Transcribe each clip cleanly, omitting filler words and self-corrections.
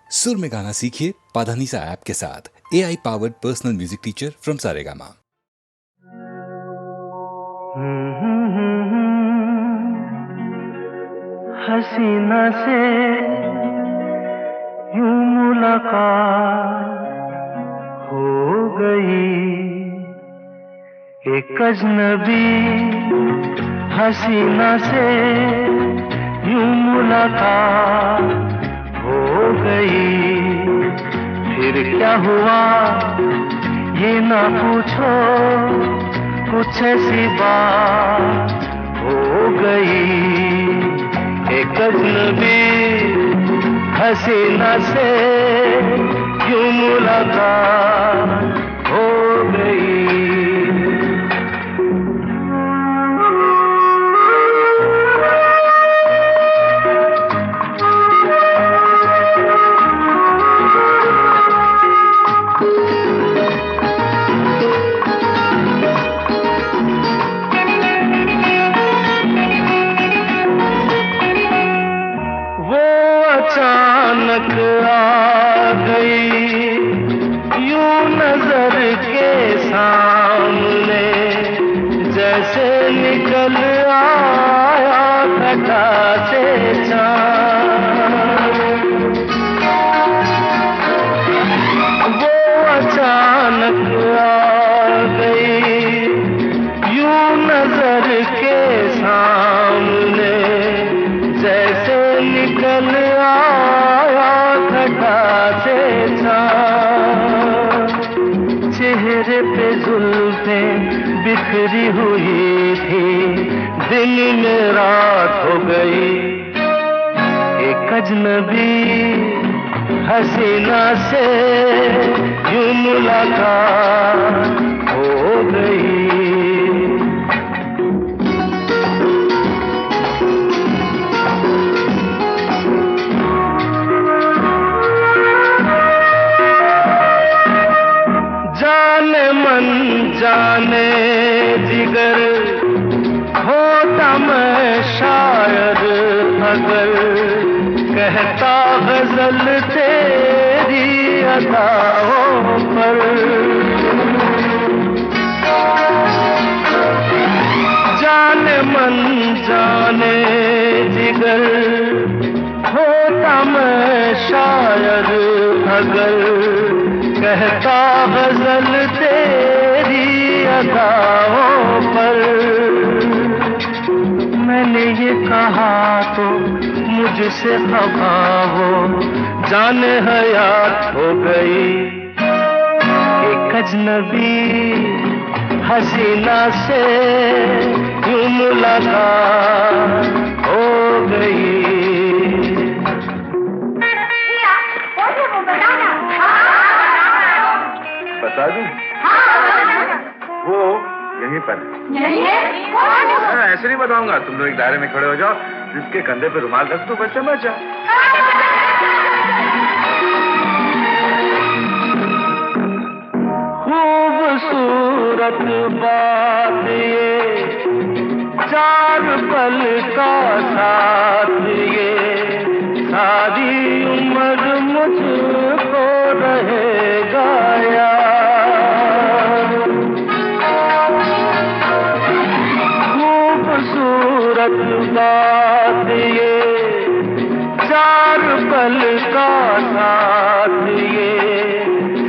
सुर में गाना सीखिए पाधानीसा ऐप के साथ। AI powered personal music teacher from Saregama. हसीना से यूं मुलाकात हो गई, एक अजनबी हसीना से यूं मुलाकात हो गई। फिर क्या हुआ ये ना पूछो, कुछ ऐसी बात हो गई। एक अजनबी हसीना से यूं मुलाकात हो गई। अचानक आ गई यूं नजर के सामने, जैसे निकल आया घटा से चाँद। वो अचानक आ गई यूं नजर के सामने, जैसे निकल चेहरे पे जुल्फें बिखरी हुई थी, दिल में रात हो गई। एक अजनबी हसीना से यूं मुलाकात हो गई। जाने जिगर होता मैं शायद अगर, कहता गजल तेरी अदाओं पर। जाने मन जाने जिगर होता मैं शायद अगर, कहता गजल तेरी अदाओं पर। मैंने ये कहा तो मुझसे खफा वो जाने हयात हो गई। एक अजनबी हसीना से यूं मुलाकात हो गई। बता दूं? वो यहीं पर ऐसे नहीं बताऊंगा। तुम लोग एक दायरे में खड़े हो जाओ, जिसके कंधे पे रुमाल रख दो, बस समझ जाओ। खूबसूरत बात ये, चार पल का साथ ये, सारी उम्र मुझको रहेगा याद। खूबसूरत बात ये, चार पल का साथ ये,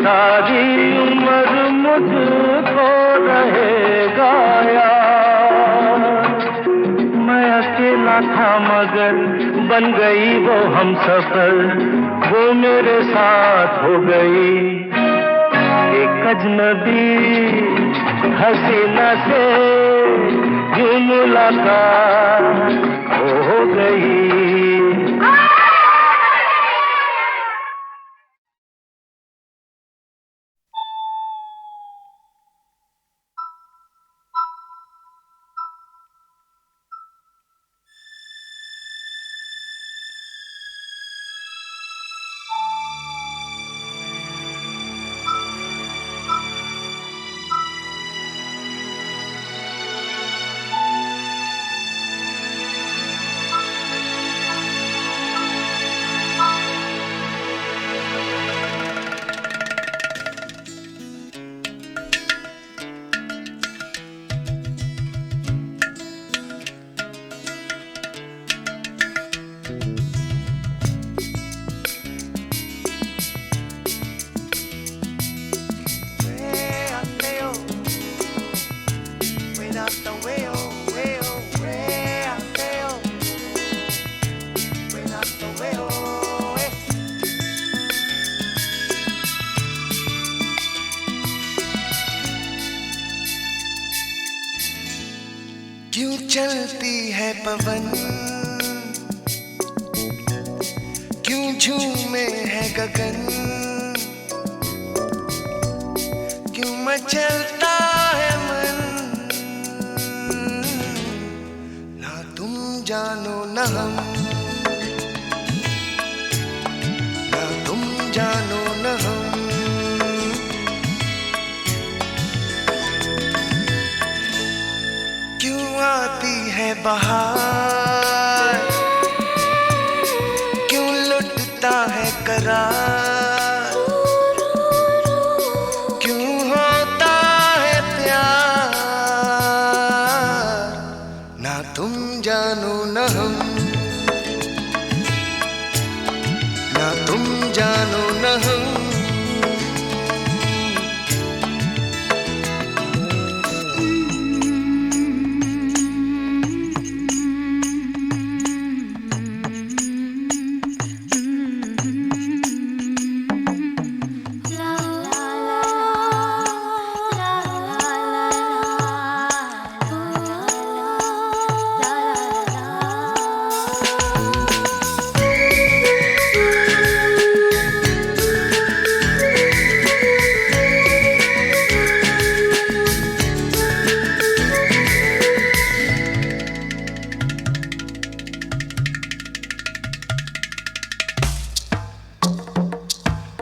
सारी उम्र मुझको रहेगा याद। मैं अकेला था मगर बन गई वो हमसफर, वो मेरे साथ हो गई। एक अजनबी हसीना से यूं मुलाकात हो गई। है पवन, क्यों झूमे है गगन, क्यों मचलता है मन, ना तुम जानो न हम, ना तुम जानो न हम। क्यों आती है बहार, क्यों लुटता है करार, क्यों होता है प्यार, ना तुम जानो न हम, ना तुम जानो न हम।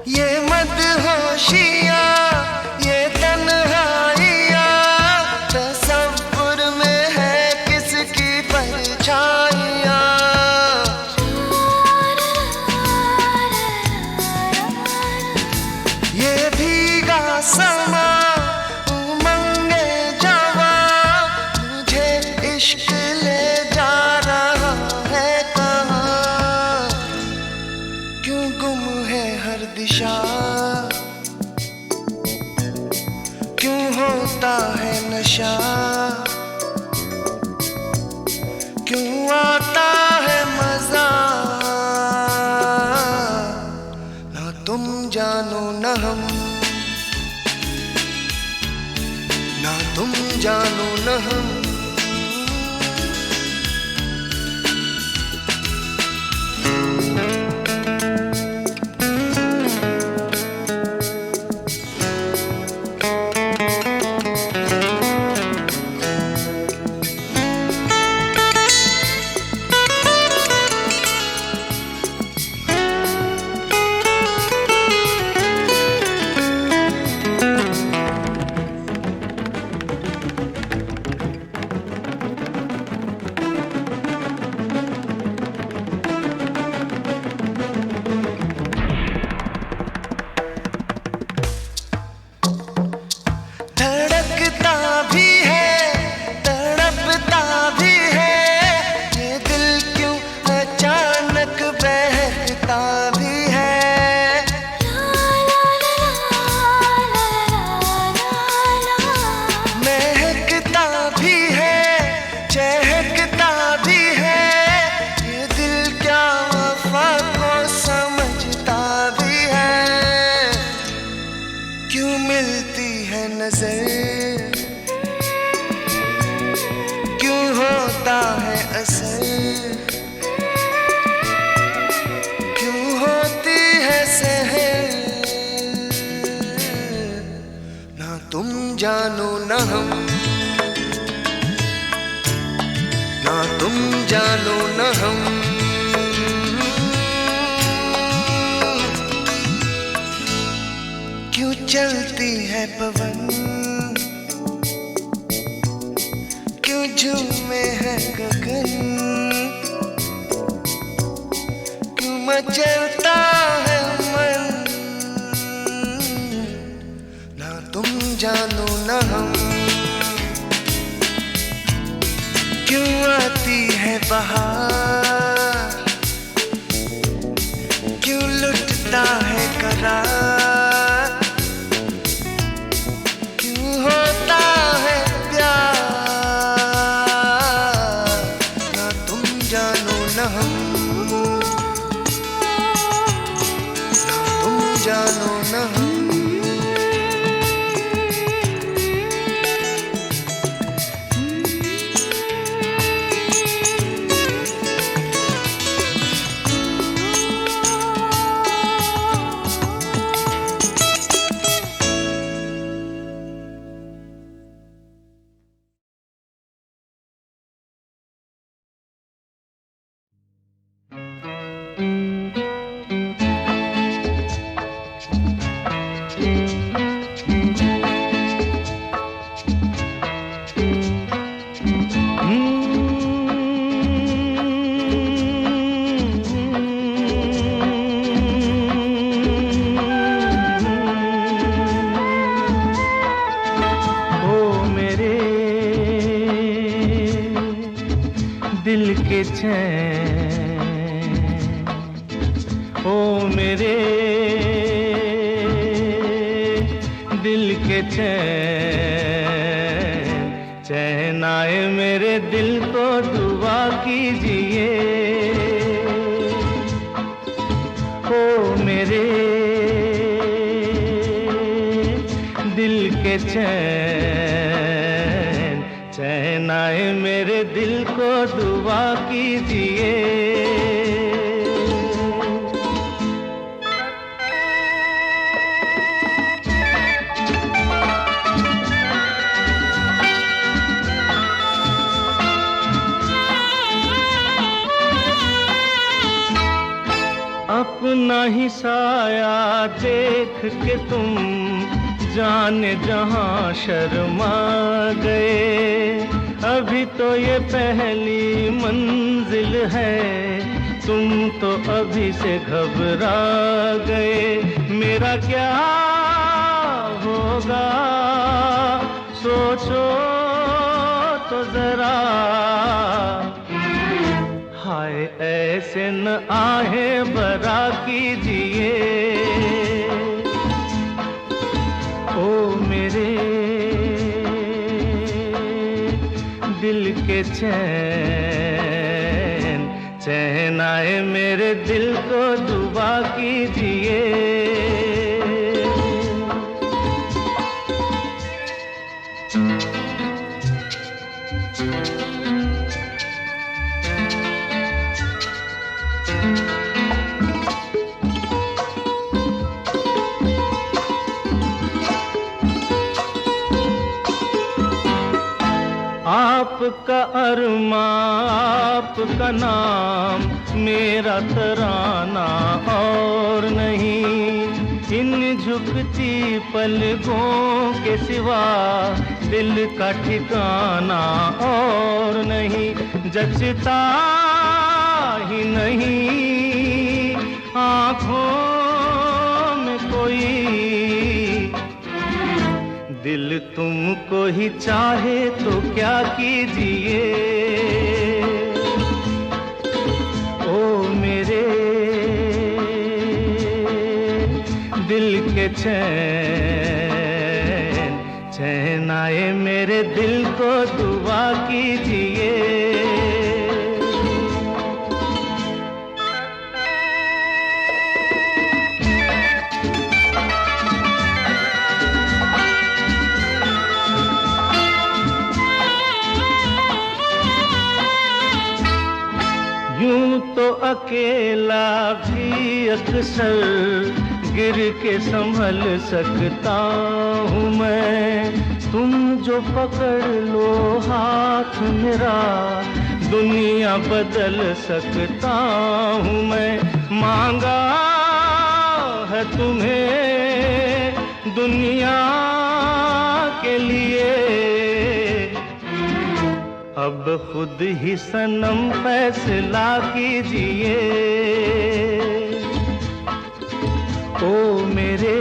ये मदहोशियाँ, ये तन्हाइयाँ, तसव्वुर में है किसकी परछाइयाँ। ये भीगा समा, उमंगे जवा, मुझे इश्क ले जा रहा है कहाँ। क्यों गुम है हर दिशा, क्यों होता है नशा, क्यों आता है मजा, ना तुम जानो न हम, ना तुम जानो न हम। धड़कता भी है, तड़पता भी है, ये दिल क्यों अचानक बहकता भी है। महकता भी है, चहकता भी है, ये दिल क्या वफा को समझता भी है। क्यों मिलती है नजर, क्यों होता है असर, क्यों होती है सहर, ना तुम जानो न हम, ना तुम जानो न हम। क्यों चलती है पवन, क्यों झूमे है गगन, क्यों मचलता है मन, ना तुम जानो न हम। क्यों आती है बहार, क्यों लुटता है करार, क्यों होता है प्यार, ना तुम जानो न हम, ना तुम जानो न हम। जिए, दिल के चैन आए मेरे दिल को दुआ कीजिए। ओ मेरे दिल के चैन आए मेरे दिल को दुआ कीजिए। अपना ही साया देख के तुम जाने जहां शर्मा गए। अभी तो ये पहली मंजिल है, तुम तो अभी से घबरा गए। मेरा क्या होगा सोचो तो जरा, हाय ऐसे न आहे बरा कीजिए। ओ मेरे दिल के चैन आए मेरे दिल को दुआ कीजिए। आपका अरमा आपका नाम मेरा तराना और नहीं। इन झुकती पलकों के सिवा दिल का ठिकाना और नहीं। जचता ही नहीं आँखों में कोई, दिल तुमको ही चाहे तो क्या कीजिए। ओ मेरे दिल के चैन आए मेरे दिल को दुआ कीजिए। यूं तो अकेला भी अक्सर गिर के संभल सकता हूँ मैं। तुम जो पकड़ लो हाथ मेरा दुनिया बदल सकता हूँ मैं। मांगा है तुम्हें दुनिया के लिए, अब खुद ही सनम फैसला कीजिए। ओ मेरे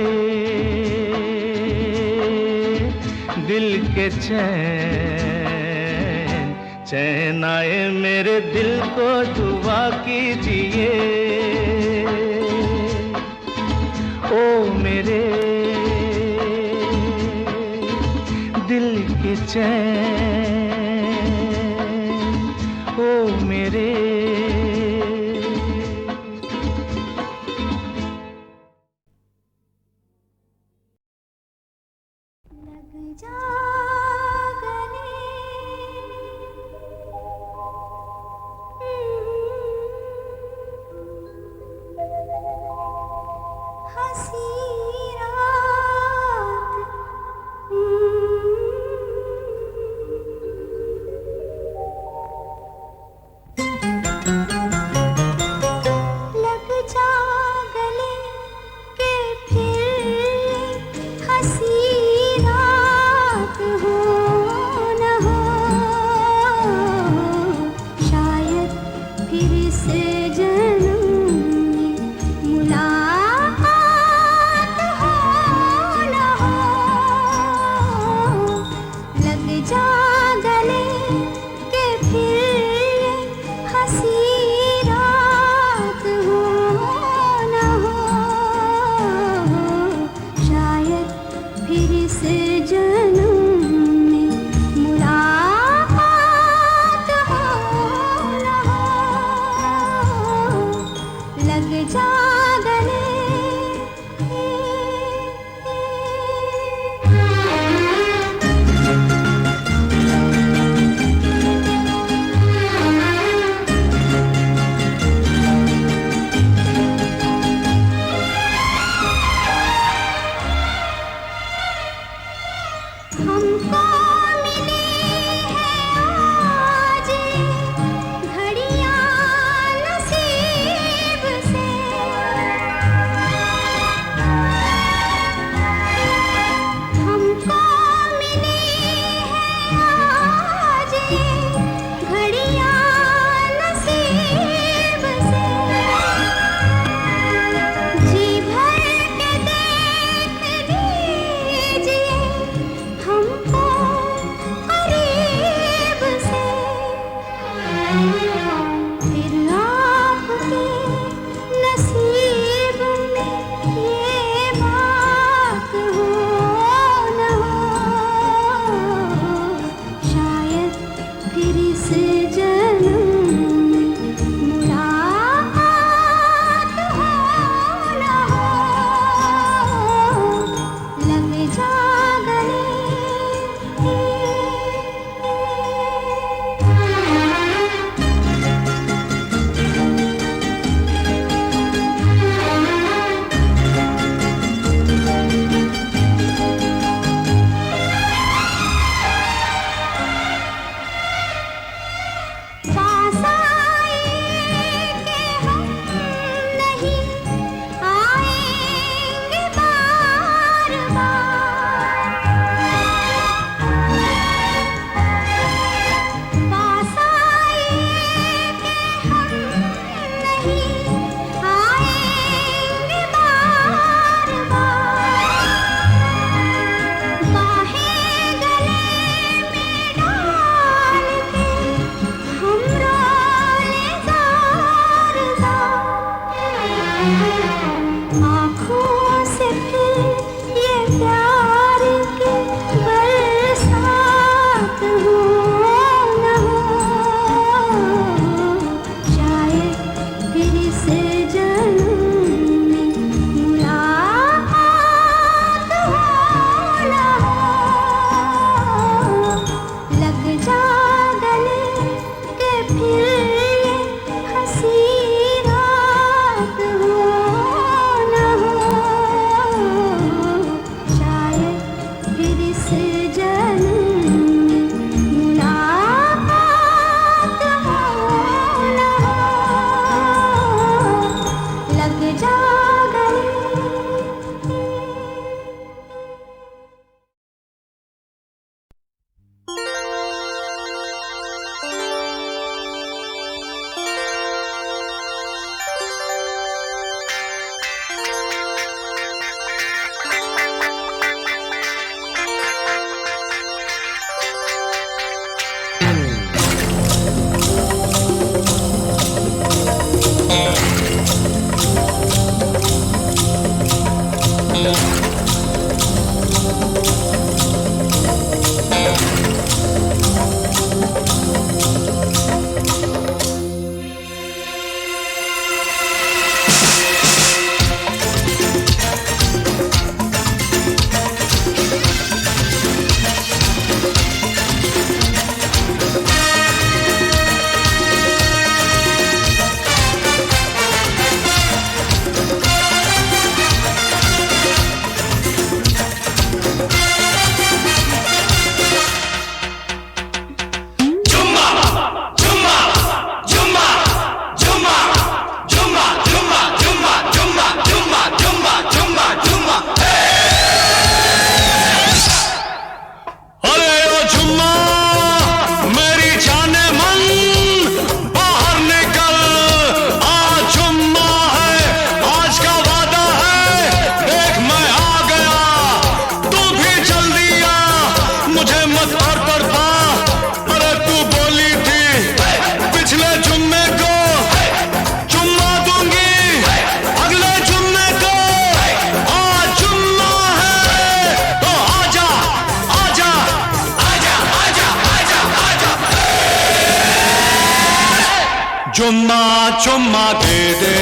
दिल के चैन आए मेरे दिल को दुआ कीजिए। ओ मेरे दिल के ओ मेरे लग जा गले हंसी रात लग जा गले के फिर हंसी रात हो न हो, शायद फिर से जन्म में मुलाकात चुम्मा दे दे,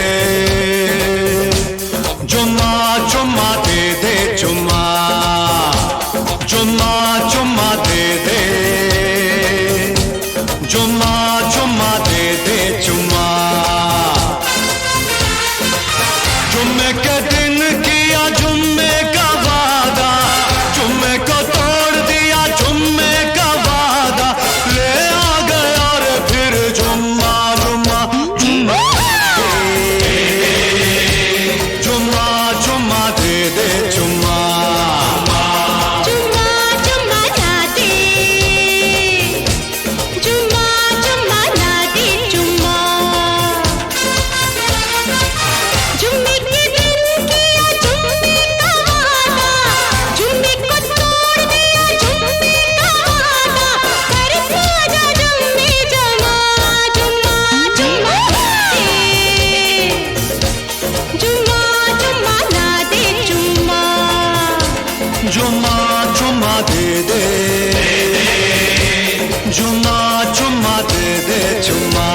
चुम्मा चुम्मा दे दे, चुम्मा चुम्मा चुम्मा दे दे, चुम्मा चुम्मा दे दे, चुम्मा। जुम्मे के दिन किया जुम्मे का वादा, जुम्मे को तोड़ दिया जुम्मे का वादा, ले आ गया रे फिर जुम्मा जुम्मा जुम्मा जुम्मा जुम्मा दे दे, जुम्मा जुम्मा जुम्मा ना दे, जुम्मा जुम्मा ना दे, जुम्मा। जुम्मे के दिन किया जुम्मे का वादा, जुम्मे को तोड़ दिया जुम्मे का वादा, कर साजा जुम्मे जमा, जुम्मा जुम्मा दे, जुम्मा जुम्मा ना दे, जुम्मा। जुम्मा चुम्मा दे दे, जुम्मा चुम्मा दे दे, जुम्मा।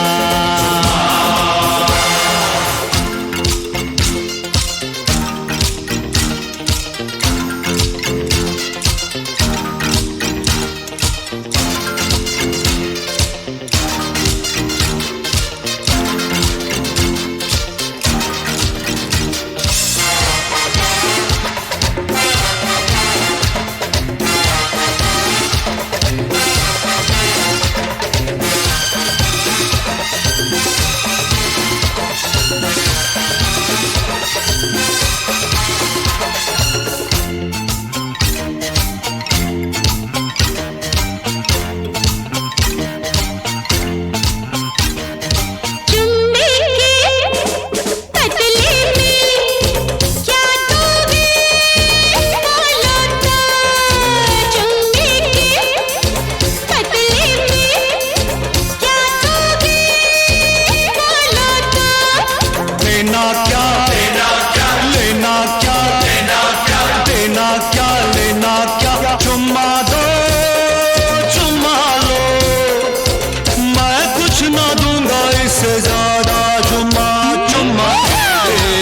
जुम्मे के पतले में क्या दोगे बोलो तो, जुम्मे के पतले में क्या दोगे बोलो तो। लेना क्या लेना क्या, लेना क्या लेना क्या, देना क्या लेना क्या, चुम्मा दो चुम्मा लो, मैं कुछ ना दूंगा इससे ज्यादा, जुम्मा चुम्मा दे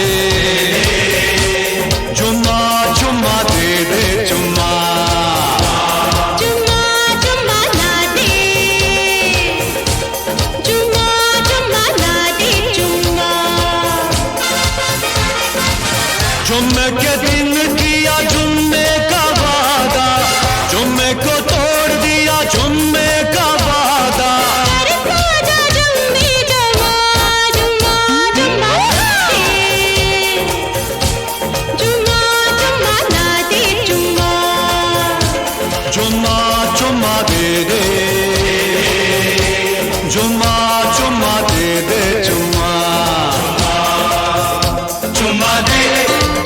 दे, जुम्मा चुम्मा दे दे, जुम्मा जुम्मा जुम्मा ना दे, जुम्मा जुम्मा ना दे, जुम्मा। जुम्मे के दिन किया जुम्मे का वादा, जुम्मे को तोड़ दिया जुम्मे का वादा, कर साजा जुम्मे जमा, जुम्मा जुम्मा दे, जुम्मा जुम्मा ना दे, जुम्मा। जुम्मा चुम्मा दे दे, जुम्मा चुम्मा दे दे, जुम्मा चुम्मा दे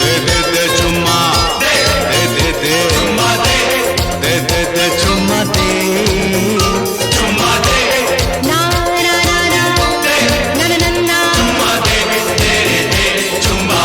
दे दे दे, जुम्मा दे दे दे, जुम्मा दे दे दे, जुम्मा दे जुम्मा दे, ना ना ना ना ना ना ना ना। जुम्मा दे दे दे, जुम्मा।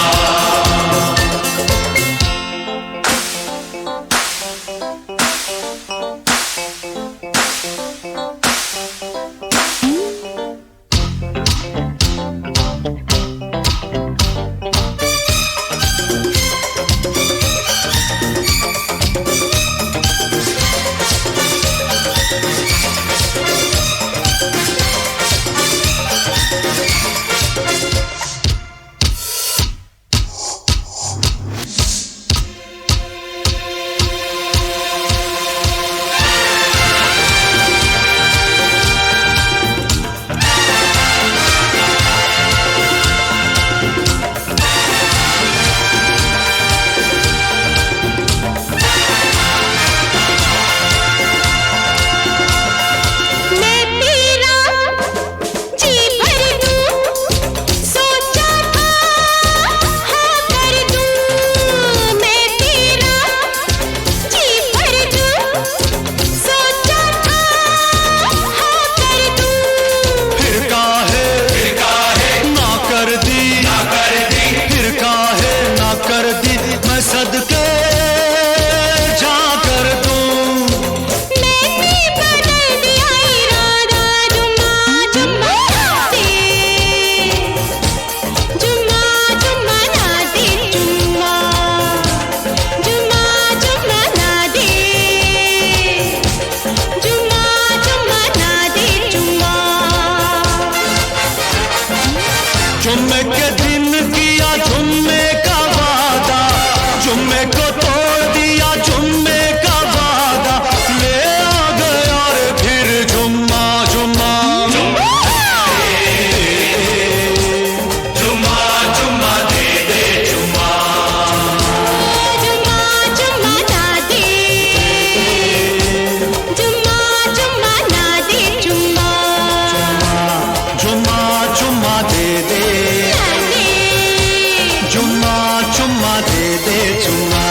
दे दे चुम्मा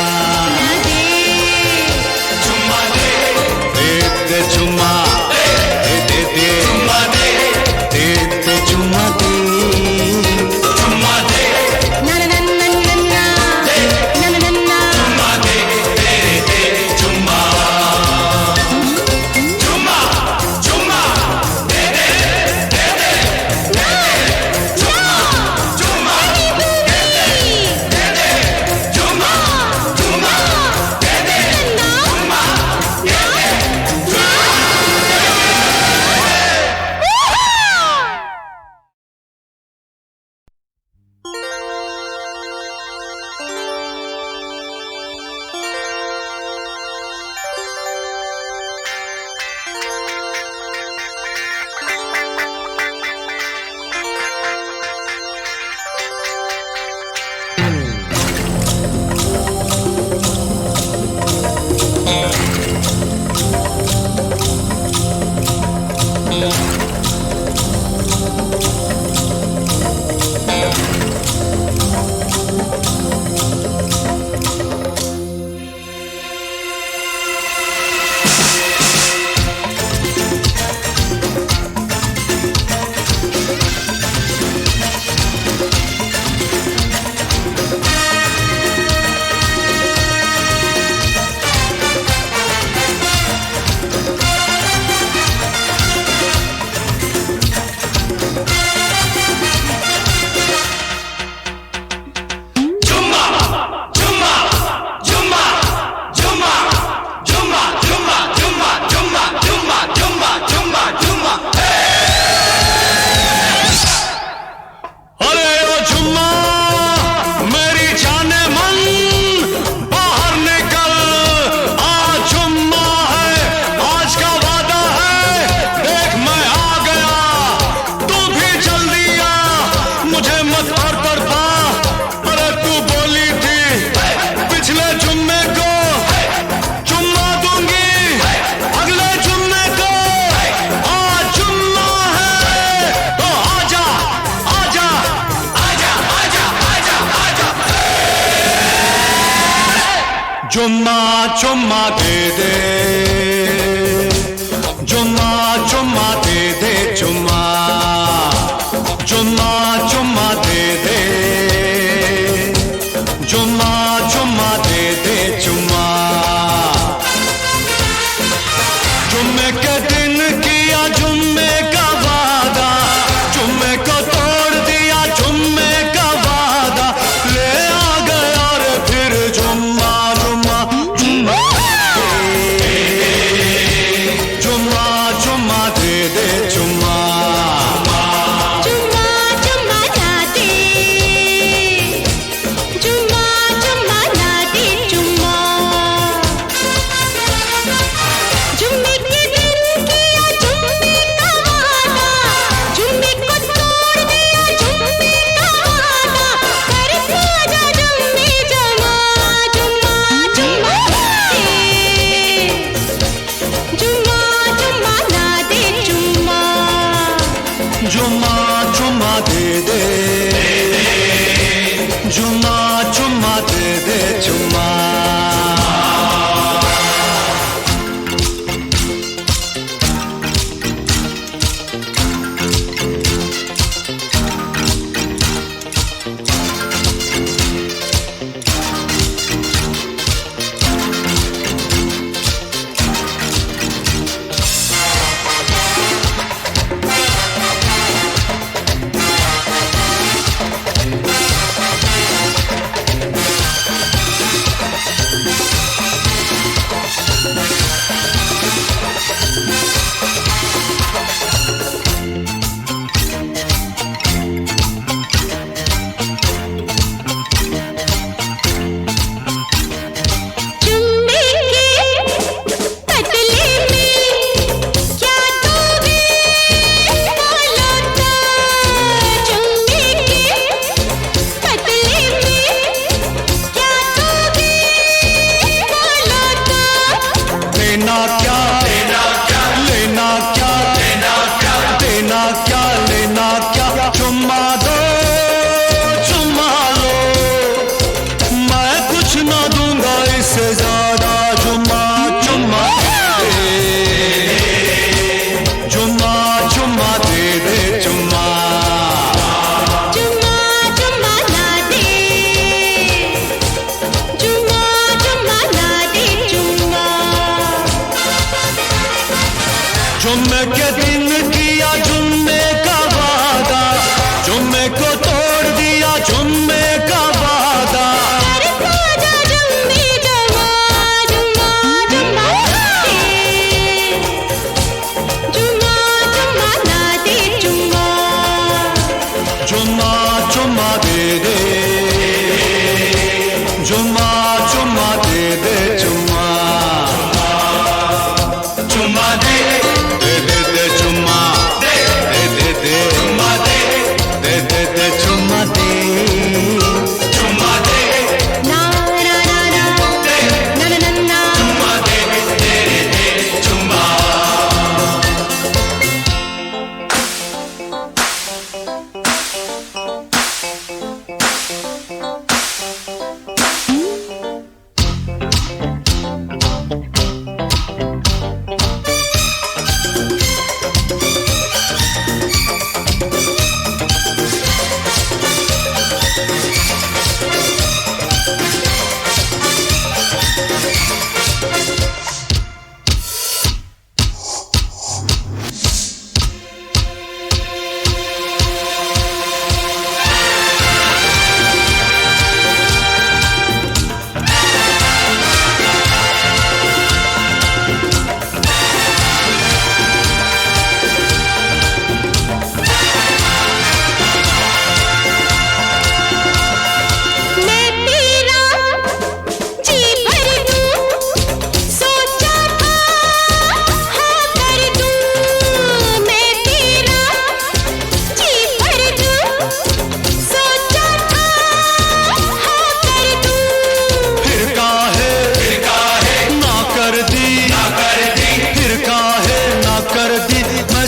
ना दे चुम्मा दे दे चुम्मा दे दे दे चुम्मा दे दे चुम्मा दे चुम्मा दे ना ना ना ना ना ना ना ना ना चुम्मा दे दे दे चुम्मा चुम्मा चुम्मा दे दे दे दे चुम्मा चुम्मा दे दे दे दे चुम्मा चुम्मा दे दे चुम्मा दे दे चुम्मा चुम्मा दे दे चुम्मा चुम्मा दे दे चुम्मा चुम्मा चुम्मा दे दे चुम्मा चुम्मा दे दे चुम्मा जुम्मे के दिन किया जुम्मे का वादा जुम्मे को तोड़ दिया जुम्मे का वादा ले आ गया रे फिर जुम्मा जुम्मा जुम्मा जुम्मा दे दे जुम्मा चुम्मा चुम्मा ना दे चुम्मा चुम्मा ना दे चुम्मा चुम्मा चुम्मा दे दे चुम्मा चुम्मा दे दे दे दे चुम्मा दे दे दे चुम्मा दे दे दे दे चुम्मा दे चुम्मा दे ना ना ना ना ना ना ना चुम्मा दे दे दे चुम्मा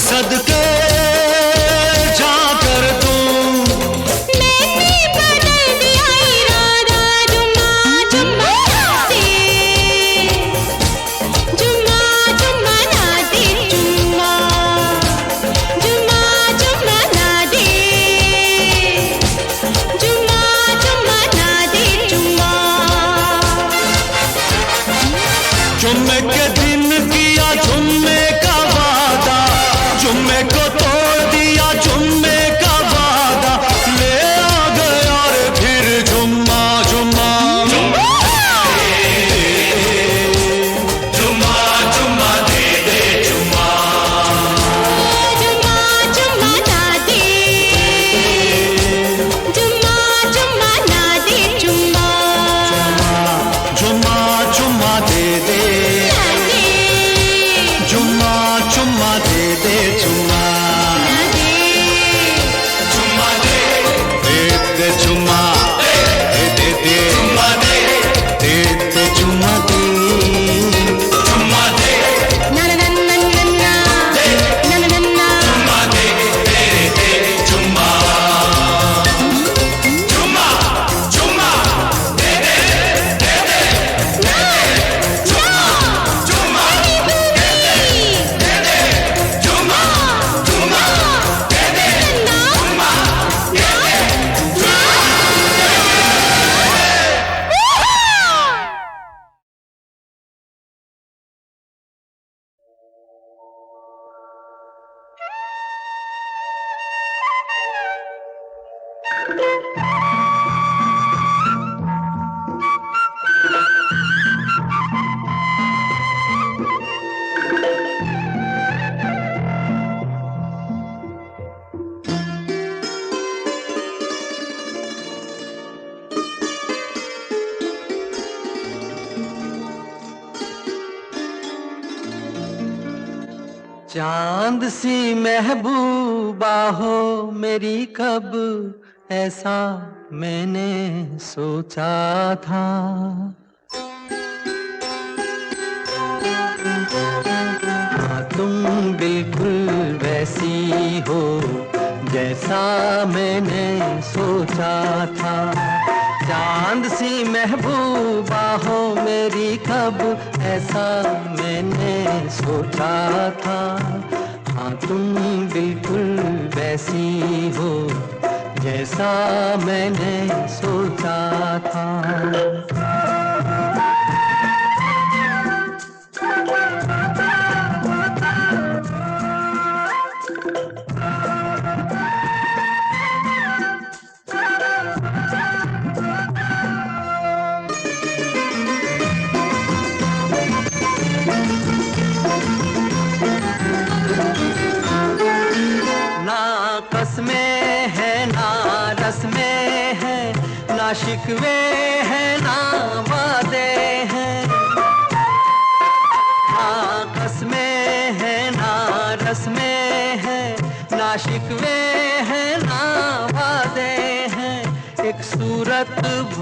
सदके जा कर दूं मैंने बदल दिया इरादा जुम्मा जुम्मा से जुम्मा जुम्मा ना दे जुम्मा जुम्मा जुम्मा ना दे जुम्मा जुम्मा ना दे जुम्मा जुम्मे के दिन किया जुम्मे का वादा जुम्मे को तोड़ दिया जुम्मे का वादा ले आ गया रे फिर जुम्मा जुम्मा जुम्मा जुम्मा दे दे जुम्मा जुम्मा जुम्मा ना दे जुम्मा जुम्मा ना दे जुम्मा जुम्मा जुम्मा दे दे जुम्मा जुम्मा दे दे जुम्मा जुम्मा दे दे जुम्मा दे दे दे जुम्मा दे दे जुम्मा दे जुम्मा दे ना ना ना ना ना ना ना ना ना जुम्मा दे दे दे जुम्मा जुम्मा जुम्मा दे दे दे दे जुम्मा जुम्मा दे दे दे जुम्मा जुम्मा दे दे जुम्मा दे दे चांद सी महबूबा हो मेरी कब ऐसा मैंने सोचा था हाँ तुम बिल्कुल वैसी हो जैसा मैंने सोचा था चांद सी महबूबा हो मेरी कब ऐसा मैंने सोचा था हाँ तुम बिल्कुल वैसी हो जैसा मैंने सोचा था शिकवे हैं ना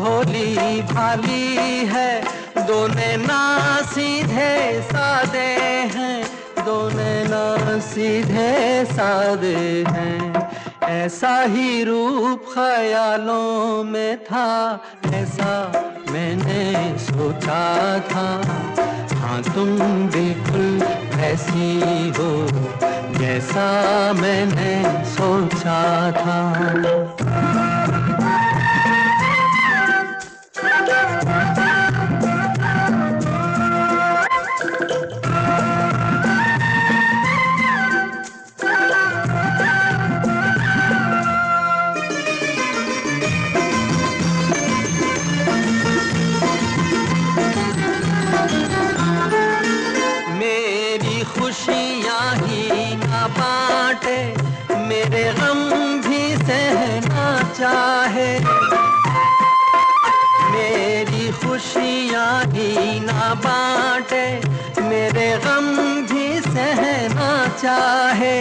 भोली भाली है, दोनों ना सीधे सादे हैं, दोनों ना सीधे सादे हैं। ऐसा ही रूप ख्यालों में था, ऐसा मैंने सोचा था। हाँ तुम बिल्कुल ऐसी हो जैसा मैंने सोचा था। खुशियाँ ही ना बांटे, मेरे गम भी सहना चाहे। मेरी खुशियाँ ही ना बांटे, मेरे गम भी सहना चाहे।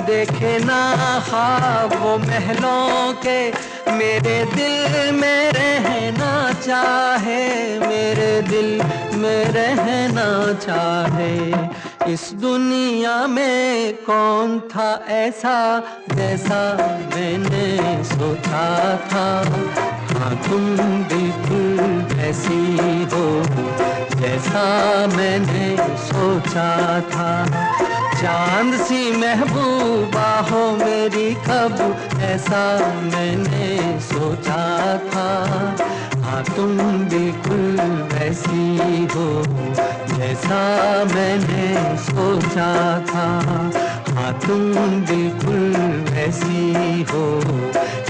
देखे ना ख्वाब वो महलों के, मेरे दिल में रहना चाहे, मेरे दिल में रहना चाहे। इस दुनिया में कौन था ऐसा जैसा मैंने सोचा था। हाँ तुम बिल्कुल ऐसी हो जैसा मैंने सोचा था। चांद सी महबूबा हो मेरी कब, ऐसा मैंने सोचा था। हाँ तुम बिल्कुल वैसी हो जैसा मैंने सोचा था। हाँ तुम बिल्कुल वैसी हो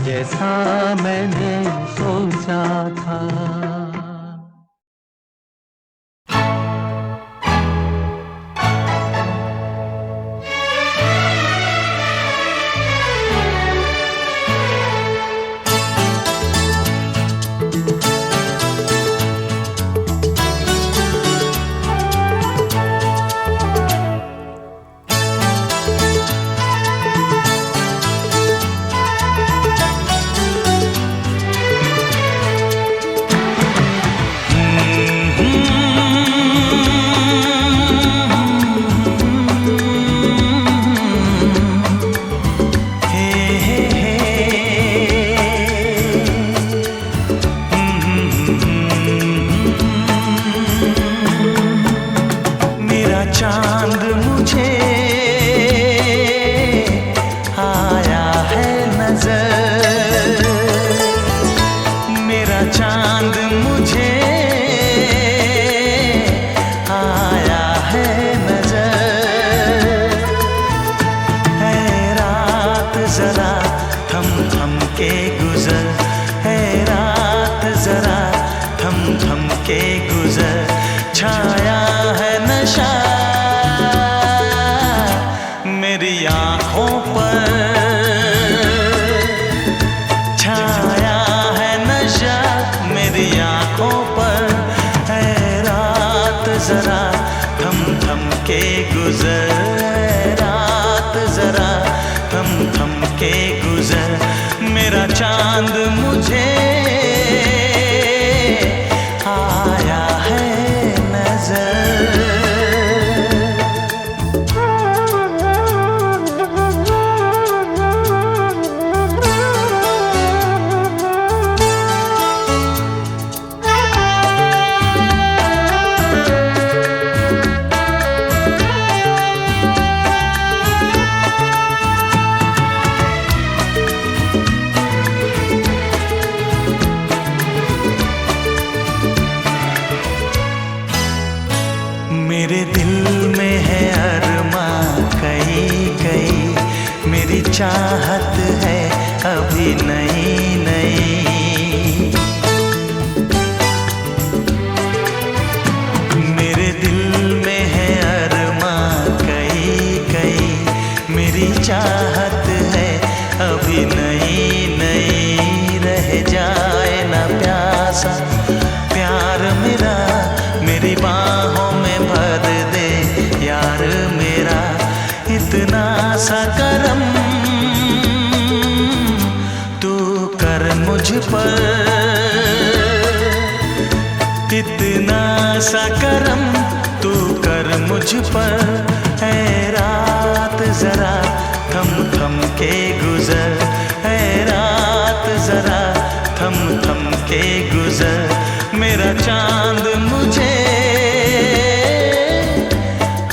जैसा मैंने सोचा था। मेरे दिल में है अरमां कई कई, मेरी चाहत है अभी नई नई। मेरे दिल में है अरमां कई कई, मेरी चाहत है अभी नई नई। रह जाए ना प्यासा प्यार मेरा, मेरी बाहों में भर दे यार मेरा। इतना सा करम सा करम तू कर मुझ पर, ऐ रात जरा थम थम के गुजर, ऐ रात जरा थम थम के गुजर, मेरा चांद मुझे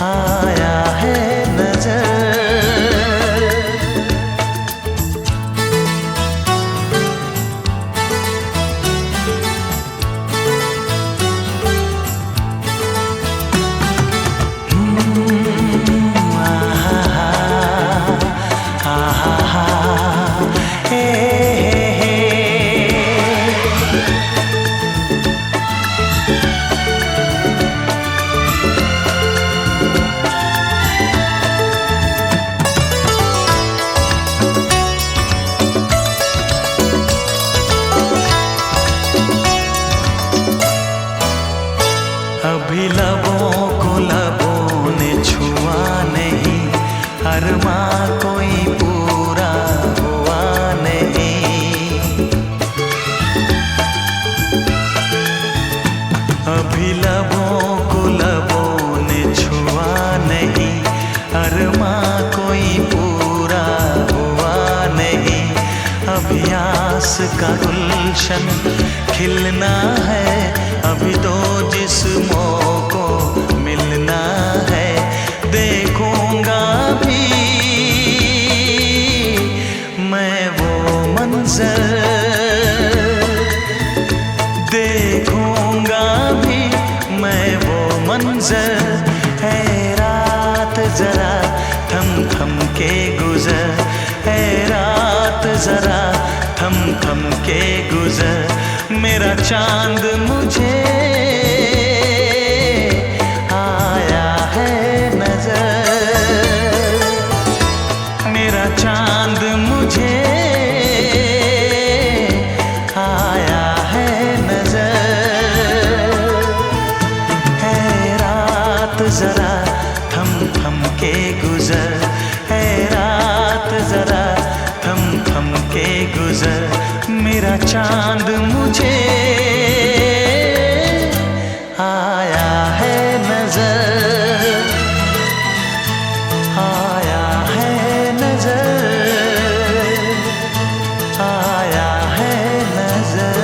आया है नजर। अभी लबों को लबों ने छुआ नहीं, अरमा कोई पूरा हुआ नहीं। अभी लबों को लबों ने छुआ नहीं, अरमा कोई पूरा हुआ नहीं। अभी आस का गुलशन खिलना है, अभी तो जिस्मों को मिलना है। देखूंगा भी मैं वो मंजर, देखूंगा भी मैं वो मंजर। है रात जरा थम थम के गुजर, है रात जरा थम थम के गुजर, मेरा चांद मुझे आया है नजर, मेरा चांद मुझे आया है नजर। है रात जरा थम थम के गुजर, है रात जरा थम थम के गुजर, मेरा चांद मुझे आया है नजर, आया है नजर, आया है नजर।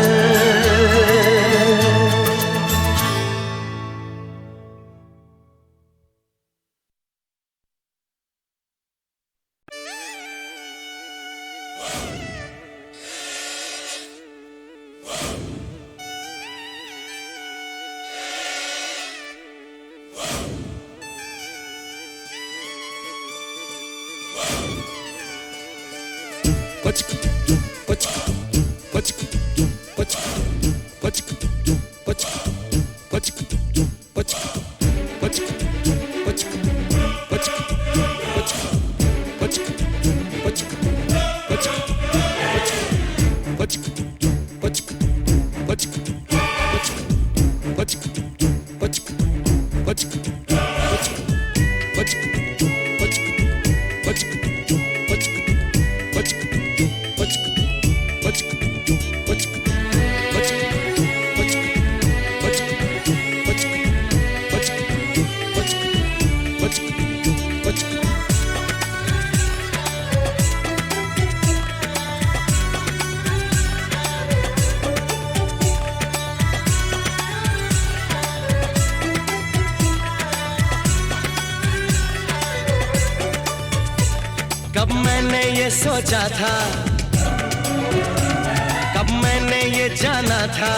कब मैंने ये सोचा था, कब मैंने ये जाना था,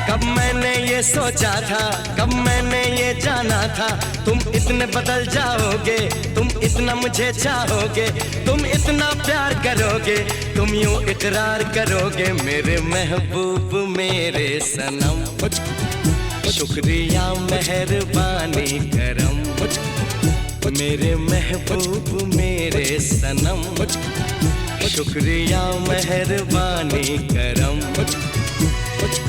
कब मैंने ये सोचा था, कब मैंने ये जाना था। तुम इतने बदल जाओगे, तुम इतना मुझे चाहोगे, तुम इतना प्यार करोगे, तुम यूं इकरार करोगे मेरे महबूब मेरे सनम। शुक्रिया मेहरबानी करम, मेरे महबूब मेरे सनम। शुक्रिया मेहरबानी करम।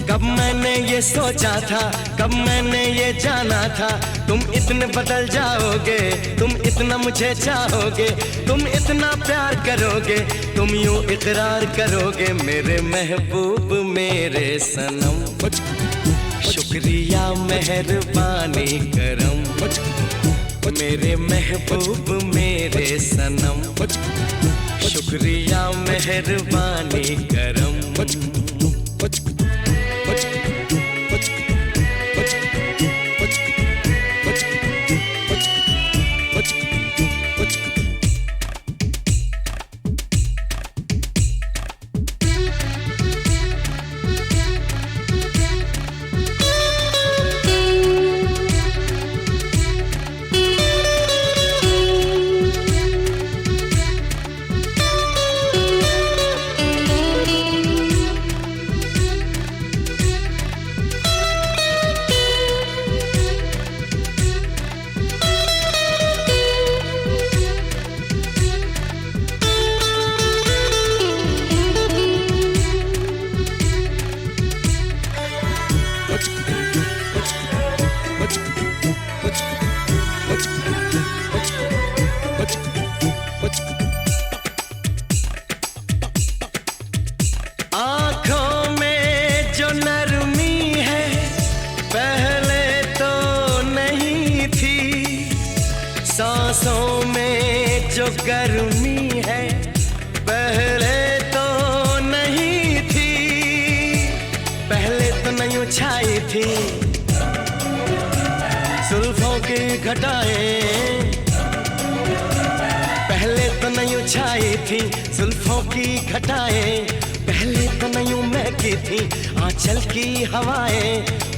कब मैंने ये सोचा था, कब मैंने ये जाना था, तुम इतने बदल जाओगे, तुम इतना मुझे चाहोगे, तुम इतना प्यार करोगे, तुम यूं इकरार करोगे मेरे महबूब मेरे सनम। शुक्रिया मेहरबानी करम, मेरे महबूब मेरे सनम, शुक्रिया मेहरबानी करम। आँखों में जो नरमी है पहले तो नहीं थी, सांसों में जो गर्मी है पहले तो नहीं थी, पहले तो नहीं छाई थी जुल्फों की घटाएं, पहले तो नहीं छाई थी जुल्फों की घटाएं, पहले तो नहीं महकी थी आंचल की हवाएं,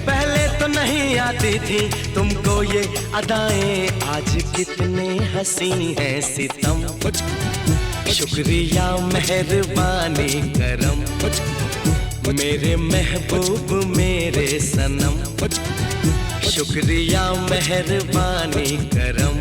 पहले तो नहीं आती थी तुमको ये अदाएं, आज कितने हंसी हैं सितम, शुक्रिया मेहरबानी करम, मेरे महबूब मेरे सनम, शुक्रिया मेहरबानी करम।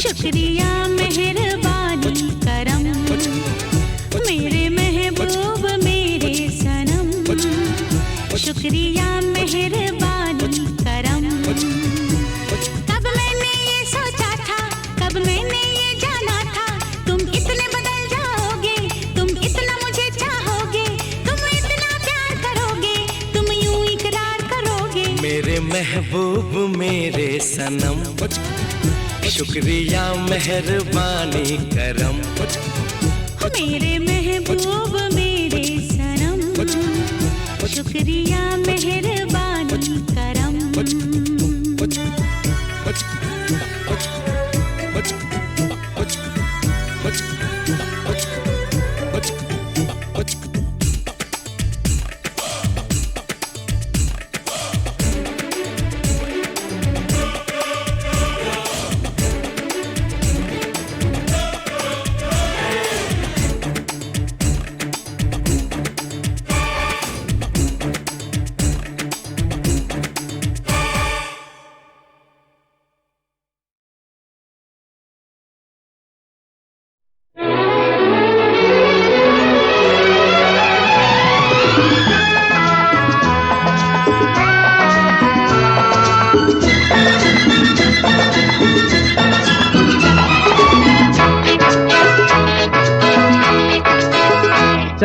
शुक्रिया मेहरबानी करम, मेरे महबूब मेरे सनम, शुक्रिया मेहरबानी करम। कब मैंने ये सोचा था, कब मैंने ये जाना था, तुम इतने बदल जाओगे, तुम इतना मुझे चाहोगे, तुम इतना प्यार करोगे, तुम यूं इकरार करोगे, मेरे महबूब मेरे सनम, शुक्रिया मेहरबानी करम, मेरे महबूब मेरे सनम, शुक्रिया मेहरबानी करम।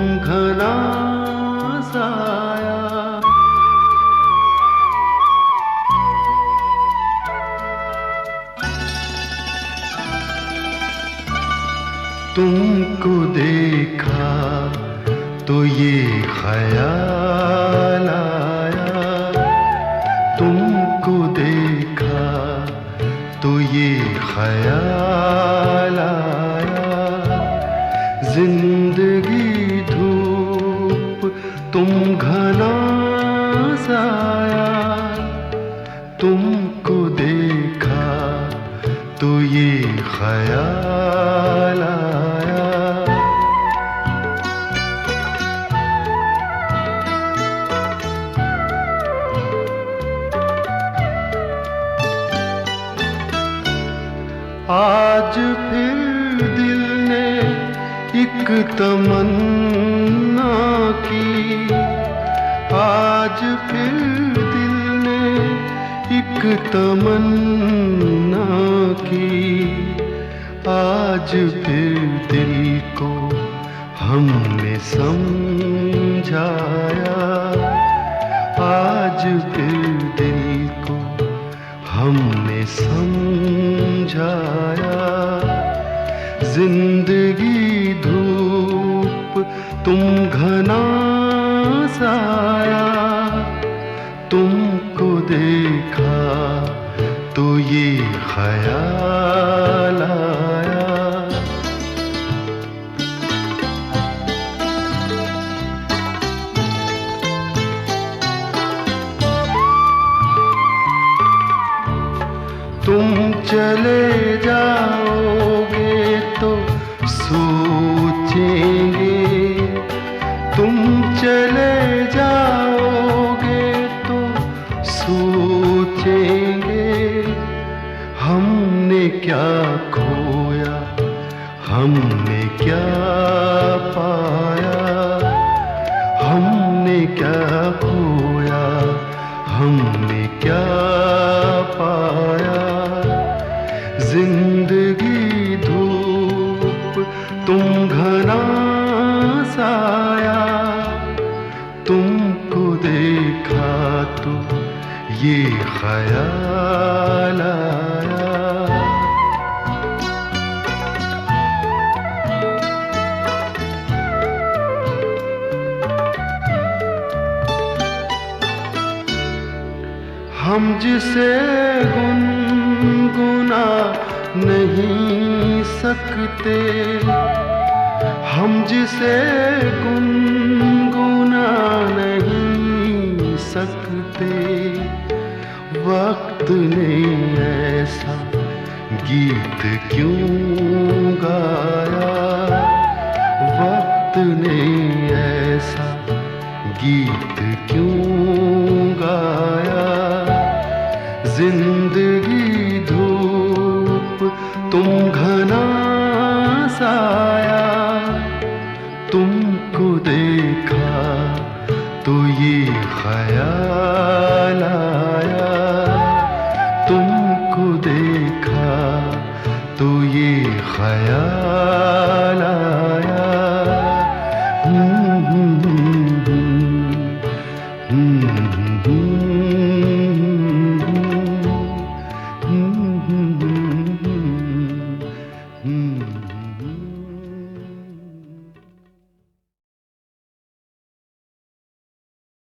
घना साया। तुमको देखा तो ये ख्याल आया, तुमको देखा तो ये ख्याल आया। जिंदगी धूप तुम घना साया, तुमको देखा तो ये ख्याल आया। आज फिर दिल ने एक तमन्ना की, आज फिर दिल ने एक तमन्ना की। आज फिर दिल को हमने समझाया, आज फिर दिल को हमने समझाया। जिंदगी धूप तुम घना साया, तुमको देखा तो ये ख्याल आया। तुम चले जाओगे तो सोचेंगे, तुम चले जाओगे तो सोचेंगे। हमने क्या खोया, हमने क्या पाया, हमने क्या खोया, हमने क्या पाया। जिंदगी धूप तुम घना साया, तुमको देखा तो ये ख्याल आया। हम जिसे गुनगुना नहीं सकते, हम जिसे गुनगुना नहीं सकते। वक्त ने ऐसा गीत क्यों गाया, वक्त ने ऐसा गीत क्यों गाया। जिंदगी धूप तुम घना साया, तुमको देखा तो ये ख्याल आया, तुमको देखा तो ये ख्याल